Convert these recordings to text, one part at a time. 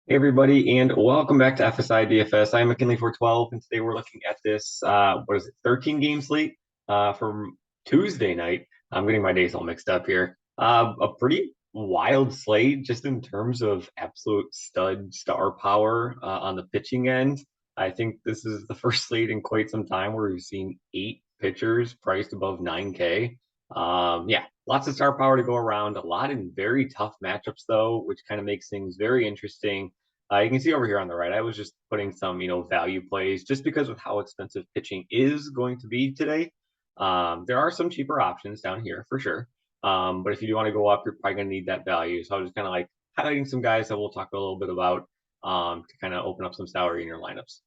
Hey everybody, and welcome back to FSI DFS. I'm McKinley 412, and today we're looking at this 13 game slate from Tuesday night. I'm getting my days all mixed up here. A pretty wild slate just in terms of absolute stud star power on the pitching end. I think this is the first slate in quite some time where we've seen 8 pitchers priced above 9K. Yeah, lots of star power to go around. A lot in very tough matchups though, which kind of makes things very interesting. You can see over here on the right, I was just putting some, value plays just because of how expensive pitching is going to be today. There are some cheaper options down here for sure. But if you do want to go up, you're probably going to need that value. So I was just kind of like highlighting some guys that we'll talk a little bit about to kind of open up some salary in your lineups.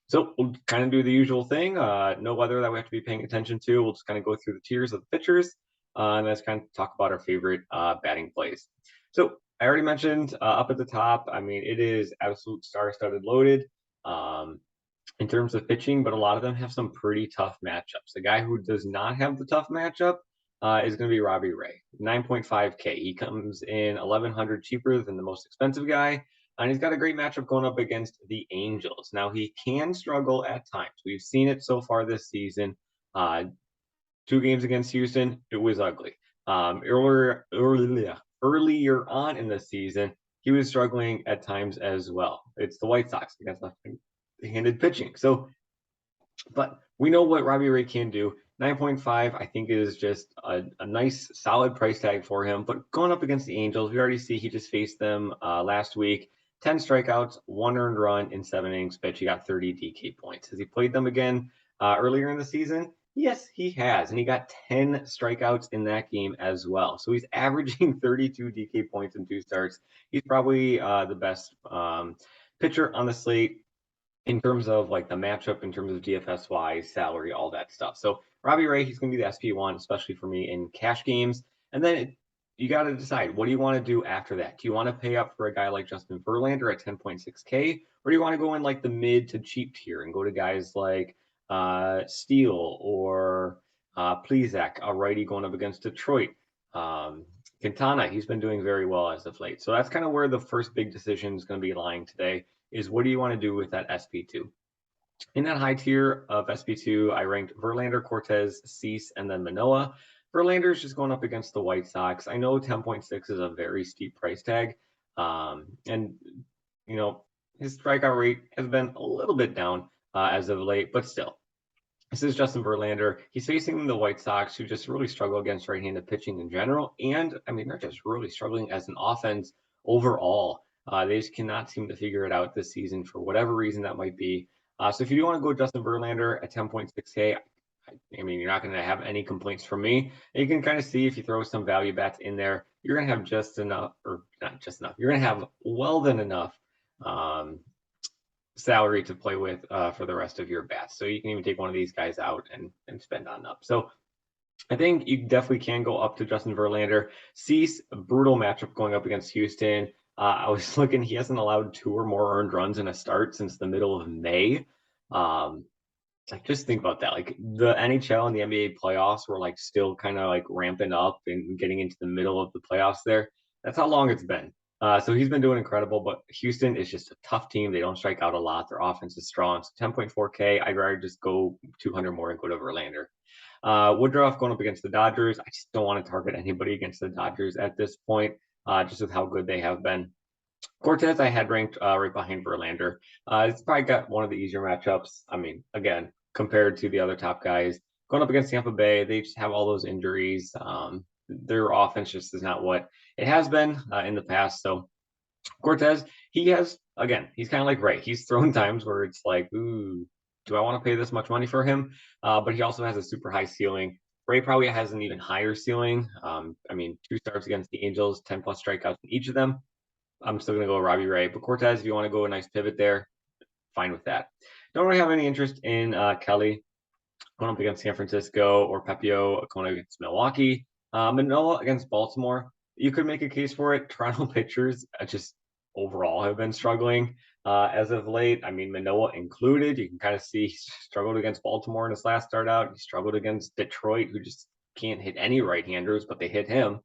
So we'll kind of do the usual thing. No weather that we have to be paying attention to. We'll just kind of go through the tiers of the pitchers, and let's kind of talk about our favorite batting plays. So I already mentioned up at the top. I mean, it is absolute star-studded loaded in terms of pitching, but a lot of them have some pretty tough matchups. The guy who does not have the tough matchup is going to be Robbie Ray, 9.5K. He comes in 1,100 cheaper than the most expensive guy. And he's got a great matchup going up against the Angels. Now, he can struggle at times. We've seen it so far this season. 2 games against Houston, it was ugly. Earlier on in the season, he was struggling at times as well. It's the White Sox against left-handed pitching. So, but we know what Robbie Ray can do. 9.5, I think, is just a nice, solid price tag for him. But going up against the Angels, we already see he just faced them last week. 10 strikeouts, 1 earned run in 7 innings pitch. He got 30 DK points. Has he played them again earlier in the season? Yes, he has. And he got 10 strikeouts in that game as well. So he's averaging 32 DK points in 2 starts. He's probably the best pitcher on the slate in terms of like the matchup, in terms of DFS wise, salary, all that stuff. So Robbie Ray, he's going to be the SP1, especially for me in cash games. And then you got to decide, what do you want to do after that? Do you want to pay up for a guy like Justin Verlander at 10.6K, or do you want to go in like the mid to cheap tier and go to guys like Steele or Plezak, a righty going up against Detroit? Quintana, he's been doing very well as of late. So that's kind of where the first big decision is going to be lying today is what do you want to do with that SP2? In that high tier of SP2, I ranked Verlander, Cortez, Cease, and then Manoah. Verlander is just going up against the White Sox. I know 10.6 is a very steep price tag. And, his strikeout rate has been a little bit down as of late, but still. This is Justin Verlander. He's facing the White Sox, who just really struggle against right-handed pitching in general. And, I mean, they're just really struggling as an offense overall. They just cannot seem to figure it out this season for whatever reason that might be. So if you do want to go Justin Verlander at 10.6K, I mean, you're not going to have any complaints from me. And you can kind of see if you throw some value bats in there, you're going to have just enough, or not just enough, you're going to have well than enough salary to play with for the rest of your bats. So you can even take one of these guys out and spend on up. So I think you definitely can go up to Justin Verlander. Cease, a brutal matchup going up against Houston. I was looking, he hasn't allowed 2 or more earned runs in a start since the middle of May. Like just think about that. Like the NHL and the NBA playoffs were like still kind of like ramping up and getting into the middle of the playoffs there. That's how long it's been. So he's been doing incredible, but Houston is just a tough team. They don't strike out a lot. Their offense is strong. So 10.4K, I'd rather just go 200 more and go to Verlander. Woodruff going up against the Dodgers. I just don't want to target anybody against the Dodgers at this point, just with how good they have been. Cortez, I had ranked right behind Verlander. It's probably got one of the easier matchups. I mean, again, compared to the other top guys, going up against Tampa Bay, they just have all those injuries. Their offense just is not what it has been in the past. So Cortez, he has, again, he's kind of like Ray. He's thrown times where it's like, ooh, do I want to pay this much money for him? But he also has a super high ceiling. Ray probably has an even higher ceiling. I mean, 2 starts against the Angels, 10 plus strikeouts in each of them. I'm still going to go Robbie Ray. But Cortez, if you want to go a nice pivot there, fine with that. Don't really have any interest in Kelly going up against San Francisco or Pepio going against Milwaukee. Manoah against Baltimore. You could make a case for it. Toronto pitchers just overall have been struggling as of late. I mean, Manoah included. You can kind of see he struggled against Baltimore in his last start out. He struggled against Detroit, who just can't hit any right-handers, but they hit him.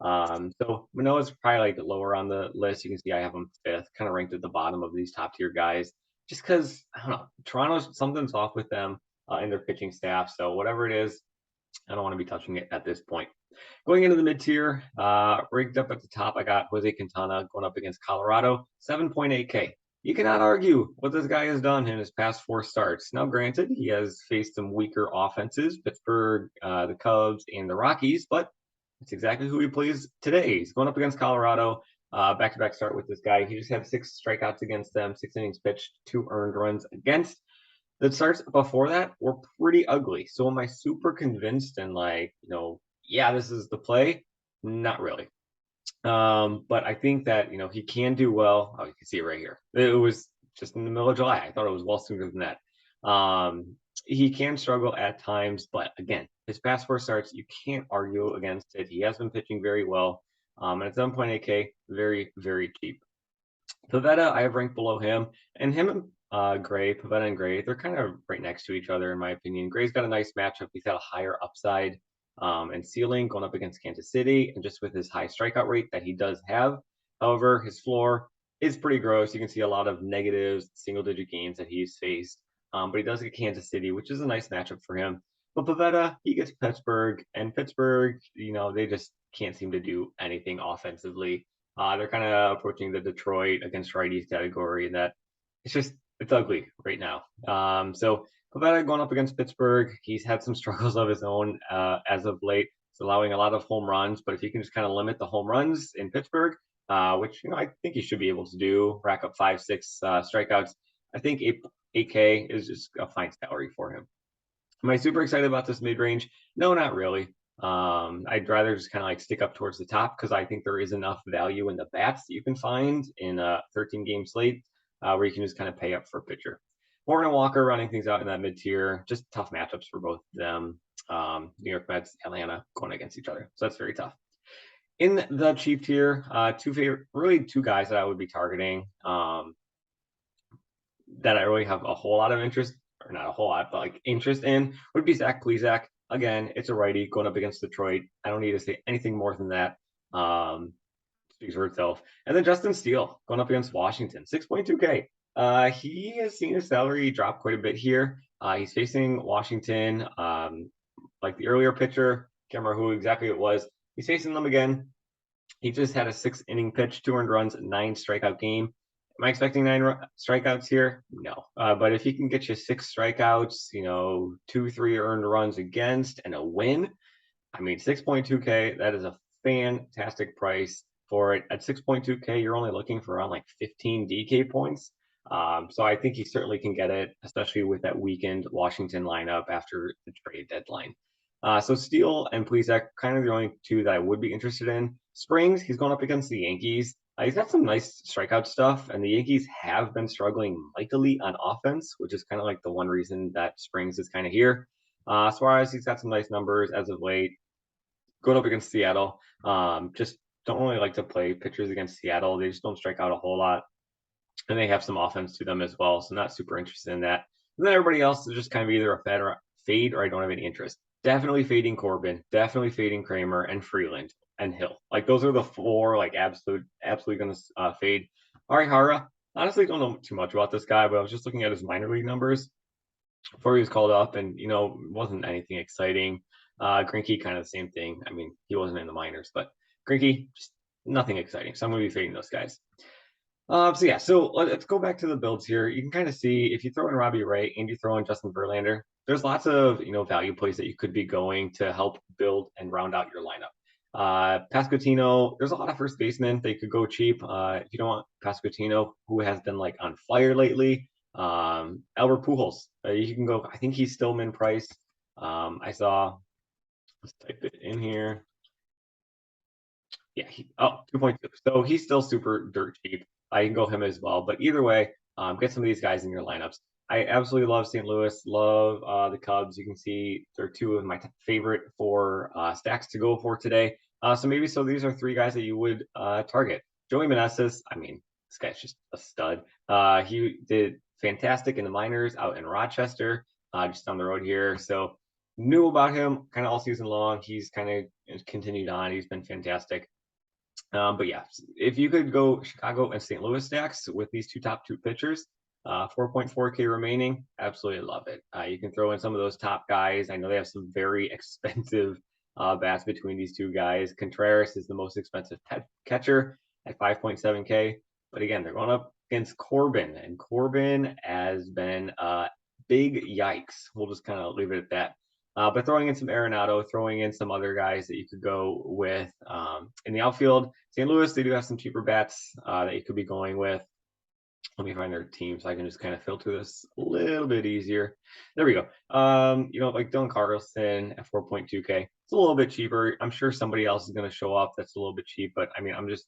So Manoah's probably like lower on the list. You can see I have him 5th, kind of ranked at the bottom of these top tier guys, just because I don't know, Toronto's something's off with them in their pitching staff. So whatever it is, I don't want to be touching it at this point. Going into the mid tier, ranked up at the top, I got Jose Quintana going up against Colorado, 7.8K. You cannot argue what this guy has done in his past 4 starts. Now, granted, he has faced some weaker offenses, Pittsburgh, the Cubs, and the Rockies, but it's exactly who he plays today. He's going up against Colorado. Back-to-back start with this guy. He just had 6 strikeouts against them, 6 innings pitched, 2 earned runs against. The starts before that were pretty ugly. So am I super convinced and like, yeah, this is the play? Not really. But I think that, he can do well. Oh, you can see it right here. It was just in the middle of July. I thought it was well sooner than that. He can struggle at times, but again, his past 4 starts, you can't argue against it. He has been pitching very well. And at 7.8K, very, very cheap. Pavetta, I have ranked below him, and him and Gray, Pavetta and Gray, they're kind of right next to each other, in my opinion. Gray's got a nice matchup. He's got a higher upside and ceiling going up against Kansas City, and just with his high strikeout rate that he does have. However, his floor is pretty gross. You can see a lot of negatives, single-digit games that he's faced, but he does get Kansas City, which is a nice matchup for him. But Pavetta, he gets Pittsburgh, and Pittsburgh, they just can't seem to do anything offensively. They're kind of approaching the Detroit against righties category, and that it's ugly right now. So Pavetta going up against Pittsburgh, he's had some struggles of his own as of late. It's allowing a lot of home runs, but if you can just kind of limit the home runs in Pittsburgh, which I think he should be able to do, rack up 5-6 strikeouts. I think 8K is just a fine salary for him. Am I super excited about this mid range? No, not really. I'd rather just kind of like stick up towards the top because I think there is enough value in the bats that you can find in a 13-game slate where you can just kind of pay up for a pitcher. Horton and Walker running things out in that mid tier, just tough matchups for both of them. New York Mets, Atlanta going against each other, so that's very tough. In the cheap tier, two guys that I would be targeting that I really have a whole lot of interest, or not a whole lot, but like interest in, would be Zach Plesac. Again, it's a righty going up against Detroit. I don't need to say anything more than that. Speaks for itself. And then Justin Steele going up against Washington, 6.2K. He has seen his salary drop quite a bit here. He's facing Washington, like the earlier pitcher. Can't remember who exactly it was. He's facing them again. He just had a 6-inning pitch, 2 earned runs, 9 strikeout game. Am I expecting 9 strikeouts here? No. But if he can get you 6 strikeouts, 2-3 earned runs against and a win, 6.2K, that is a fantastic price for it. At 6.2K, you're only looking for around like 15 DK points. So I think he certainly can get it, especially with that weakened Washington lineup after the trade deadline. So Steele and Plesac, kind of the only 2 that I would be interested in. Springs, he's going up against the Yankees. He's got some nice strikeout stuff, and the Yankees have been struggling mightily on offense, which is kind of like the one reason that Springs is kind of here. Suarez, he's got some nice numbers as of late. Going up against Seattle, just don't really like to play pitchers against Seattle. They just don't strike out a whole lot, and they have some offense to them as well, so not super interested in that. And then everybody else is just kind of either a fade or I don't have any interest. Definitely fading Corbin, definitely fading Kramer and Freeland and Hill. Like those are the 4 like absolutely gonna fade. Arihara, honestly don't know too much about this guy, but I was just looking at his minor league numbers before he was called up, and wasn't anything exciting. Greinke kind of the same thing. He wasn't in the minors, but Greinke just nothing exciting. So I'm gonna be fading those guys. So let's go back to the builds here. You can kind of see if you throw in Robbie Ray and you throw in Justin Verlander, there's lots of value plays that you could be going to help build and round out your lineup. Pasquantino, there's a lot of first basemen that you could go cheap. If you don't want Pasquantino, who has been like on fire lately, Albert Pujols, you can go. I think he's still min price. I saw. Let's type it in here. Yeah, 2.2. So he's still super dirt cheap. I can go him as well. But either way, get some of these guys in your lineups. I absolutely love St. Louis, love the Cubs. You can see they're 2 of my favorite 4 stacks to go for today. So these are 3 guys that you would target. Joey Meneses, this guy's just a stud. He did fantastic in the minors out in Rochester, just down the road here. So knew about him kind of all season long. He's kind of continued on. He's been fantastic. But yeah, if you could go Chicago and St. Louis stacks with these top two pitchers, 4.4K remaining, absolutely love it. You can throw in some of those top guys. I know they have some very expensive bats between these two guys. Contreras is the most expensive catcher at 5.7K. But again, they're going up against Corbin, and Corbin has been big yikes. We'll just kind of leave it at that. But throwing in some Arenado, throwing in some other guys that you could go with in the outfield. St. Louis, they do have some cheaper bats that you could be going with. Let me find their team so I can just kind of filter this a little bit easier. There we go. Like Dylan Carlson at 4.2K. It's a little bit cheaper. I'm sure somebody else is going to show up that's a little bit cheap, but I mean, I'm just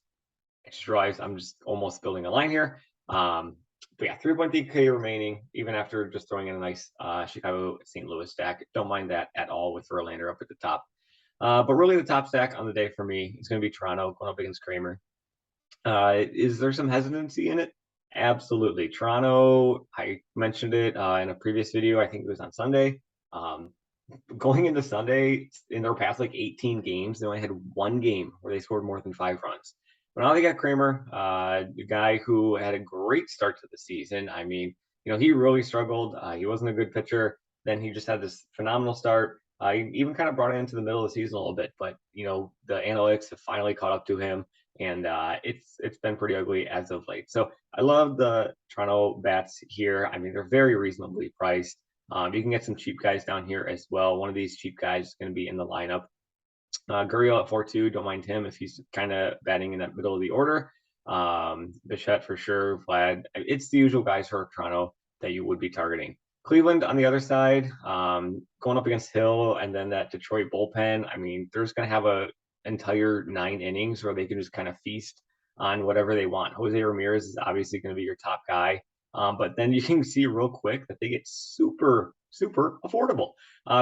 almost building a line here. But yeah, 3.3K remaining, even after just throwing in a nice Chicago St. Louis stack. Don't mind that at all with Verlander up at the top. But really the top stack on the day for me is going to be Toronto going up against Kramer. Is there some hesitancy in it? Absolutely. Toronto, I mentioned it in a previous video. I think it was on Sunday. Going into Sunday, in their past like 18 games, they only had one game where they scored more than 5 runs. But now they got Kramer, the guy who had a great start to the season. I mean, he really struggled. He wasn't a good pitcher. Then he just had this phenomenal start. He even kind of brought it into the middle of the season a little bit, but the analytics have finally caught up to him, and it's been pretty ugly as of late. So I love the Toronto bats here. I mean, they're very reasonably priced. You can get some cheap guys down here as well. One of these cheap guys is going to be in the lineup. Gurriel at 4.2, don't mind him if he's kind of batting in that middle of the order. Bichette for sure, Vlad. It's the usual guys for Toronto that you would be targeting. Cleveland on the other side, going up against Hill and then that Detroit bullpen. I mean, they're just going to have a entire 9 innings where they can just kind of feast on whatever they want. Jose Ramirez is obviously going to be your top guy. But then you can see real quick that they get super, super affordable.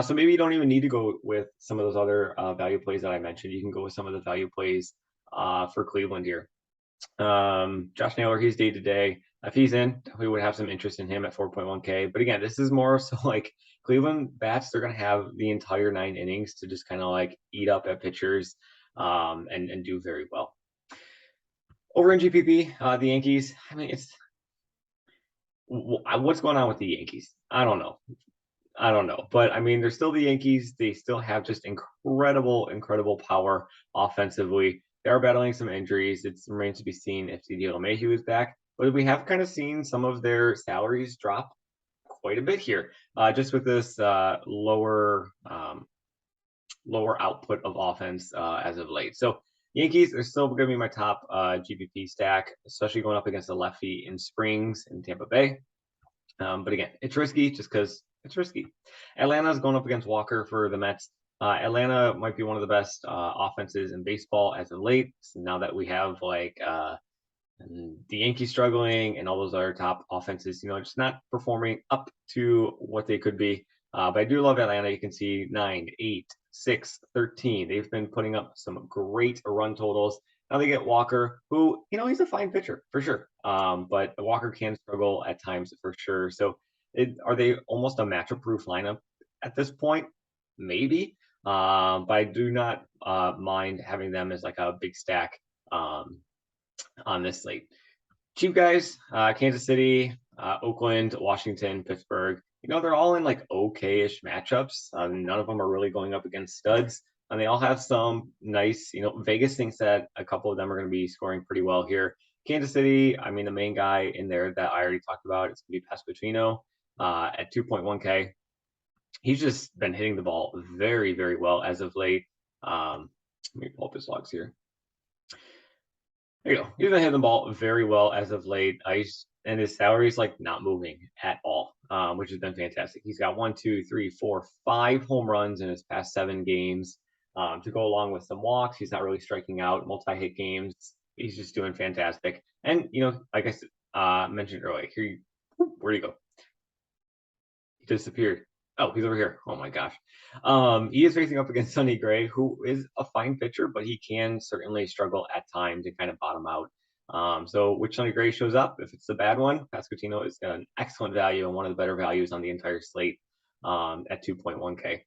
So maybe you don't even need to go with some of those other value plays that I mentioned. You can go with some of the value plays for Cleveland here. Josh Naylor, he's day to day. If he's in, we would have some interest in him at 4.1K. But again, this is more so like Cleveland bats, they're going to have the entire 9 innings to just kind of like eat up at pitchers and do very well. Over in GPP, the Yankees, I mean, what's going on with the Yankees? I don't know. But I mean, they're still the Yankees. They still have just incredible power offensively. They are battling some injuries. It remains to be seen if DJ LeMahieu is back. But we have kind of seen some of their salaries drop quite a bit here, just with this lower output of offense as of late. So Yankees are still going to be my top GPP stack, especially going up against a lefty in Springs in Tampa Bay. But again, it's risky just because it's risky. Atlanta's going up against Walker for the Mets. Atlanta might be one of the best offenses in baseball as of late. So now that we have like the Yankees struggling and all those other top offenses, just not performing up to what they could be. But I do love Atlanta. You can see 9, 8, 6, 13. They've been putting up some great run totals. Now they get Walker, who, he's a fine pitcher for sure. But Walker can struggle at times for sure. So are they almost a matchup-proof lineup at this point? Maybe. But I do not mind having them as like a big stack on this slate. Cheap guys, Kansas City, Oakland, Washington, Pittsburgh. They're all in like okay-ish matchups. None of them are really going up against studs. And they all have some nice, Vegas thinks that a couple of them are going to be scoring pretty well here. Kansas City, I mean, the main guy in there that I already talked about, it's going to be Pasquantino at 2.1K. He's just been hitting the ball very, very well as of late. Let me pull up his logs here. There you go. He's been hitting the ball very well as of late. And his salary is like not moving at all, which has been fantastic. He's got 1, 2, 3, 4, 5 home runs in his past 7 games. To go along with some walks, he's not really striking out. Multi-hit games, he's just doing fantastic. And like I mentioned earlier, where'd he go? He disappeared. Oh, he's over here. Oh my gosh. He is facing up against Sonny Gray, who is a fine pitcher, but he can certainly struggle at times and kind of bottom out. So which Sonny Gray shows up? If it's the bad one, Pasquantino is an excellent value and one of the better values on the entire slate at 2.1K.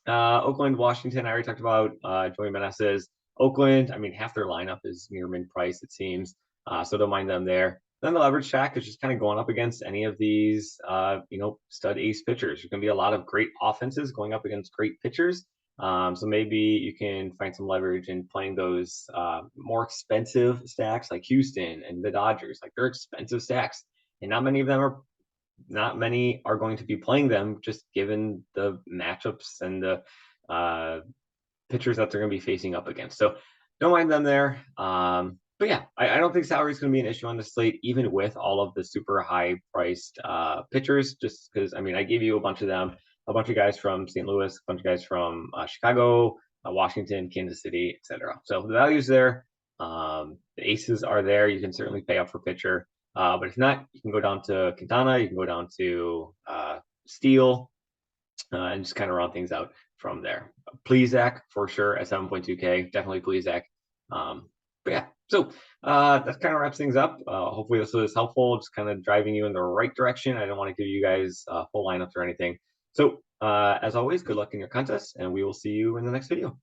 Oakland, Washington, I already talked about. Joey Meneses. Oakland, I mean, half their lineup is near min price, it seems. So don't mind them there. Then the leverage stack is just kind of going up against any of these, stud ace pitchers. There's going to be a lot of great offenses going up against great pitchers. So maybe you can find some leverage in playing those more expensive stacks like Houston and the Dodgers. Like they're expensive stacks, and not many are going to be playing them, just given the matchups and the pitchers that they're going to be facing up against. So don't mind them there. But yeah, I don't think salary is going to be an issue on the slate, even with all of the super high priced pitchers, just because, I mean, I gave you a bunch of them, a bunch of guys from St. Louis, a bunch of guys from Chicago, Washington, Kansas City, etc. So the value's there. The aces are there. You can certainly pay up for pitcher. But if not, you can go down to Quintana, you can go down to Steele, and just kind of round things out from there. Plesac for sure at 7.2K, definitely Plesac. But yeah, so that kind of wraps things up. Hopefully this was helpful, just kind of driving you in the right direction. I don't want to give you guys full lineups or anything. So as always, good luck in your contest, and we will see you in the next video.